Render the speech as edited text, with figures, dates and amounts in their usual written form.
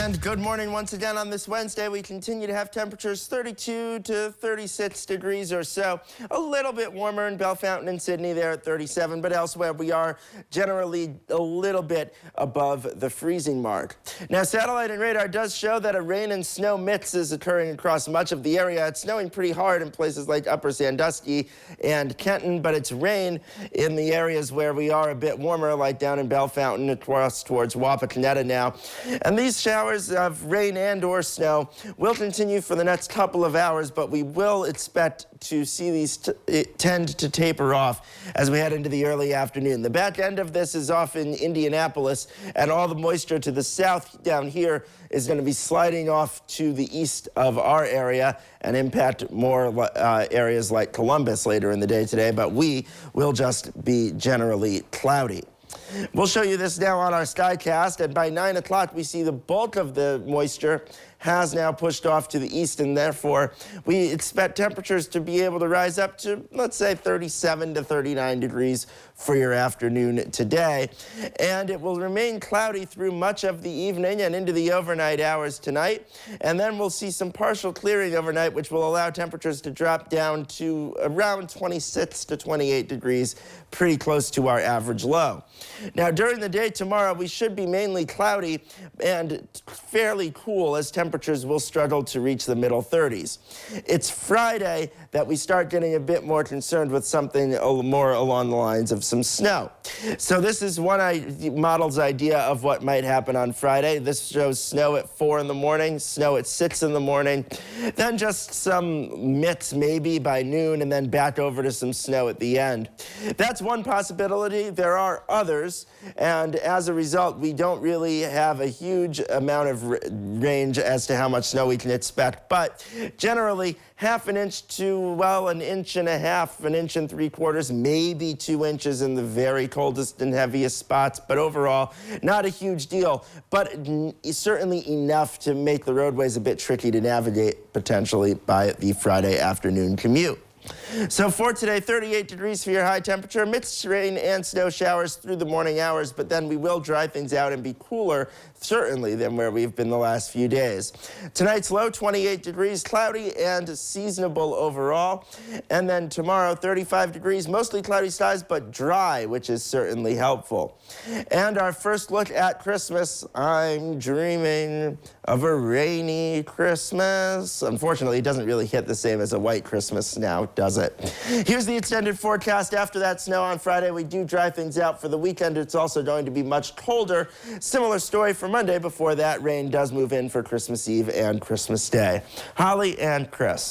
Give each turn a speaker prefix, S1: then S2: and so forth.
S1: And good morning once again on this Wednesday. We continue to have temperatures 32 to 36 degrees or so. A little bit warmer in Bellefontaine and Sydney there at 37, but elsewhere we are generally a little bit above the freezing mark. Now, satellite and radar does show that a rain and snow mix is occurring across much of the area. It's snowing pretty hard in places like Upper Sandusky and Kenton, but it's rain in the areas where we are a bit warmer, like down in Bellefontaine across towards Wapakoneta now. And these showers of rain and or snow will continue for the next couple of hours, but we will expect to see these tend to taper off as we head into the early afternoon. The back end of this is off in Indianapolis, and all the moisture to the south down here is going to be sliding off to the east of our area and impact more areas like Columbus later in the day today, but we will just be generally cloudy. We'll show you this now on our Skycast, and by 9 o'clock we see the bulk of the moisture has now pushed off to the east, and therefore we expect temperatures to be able to rise up to, let's say, 37 to 39 degrees for your afternoon today. And it will remain cloudy through much of the evening and into the overnight hours tonight. And then we'll see some partial clearing overnight, which will allow temperatures to drop down to around 26 to 28 degrees, pretty close to our average low. Now, during the day tomorrow, we should be mainly cloudy and fairly cool, as temperatures will struggle to reach the middle 30s. It's Friday that we start getting a bit more concerned with something more along the lines of some snow. So this is one model's idea of what might happen on Friday. This shows snow at 4 in the morning, snow at 6 in the morning, then just some mitts maybe by noon, and then back over to some snow at the end. That's one possibility. There are others, and as a result, we don't really have a huge amount of range as to how much snow we can expect, but generally half an inch to, well, an inch and a half, an inch and 3/4, maybe 2 inches in the very coldest and heaviest spots, but overall not a huge deal, but certainly enough to make the roadways a bit tricky to navigate potentially by the Friday afternoon commute. So for today, 38 degrees for your high temperature, mixed rain and snow showers through the morning hours, but then we will dry things out and be cooler, certainly, than where we've been the last few days. Tonight's low, 28 degrees, cloudy and seasonable overall. And then tomorrow, 35 degrees, mostly cloudy skies, but dry, which is certainly helpful. And our first look at Christmas, I'm dreaming of a rainy Christmas. Unfortunately, it doesn't really hit the same as a white Christmas now, does it? Here's the extended forecast. After that snow on Friday, we do dry things out for the weekend. It's also going to be much colder. Similar story for Monday before that rain does move in for Christmas Eve and Christmas Day. Holly and Chris.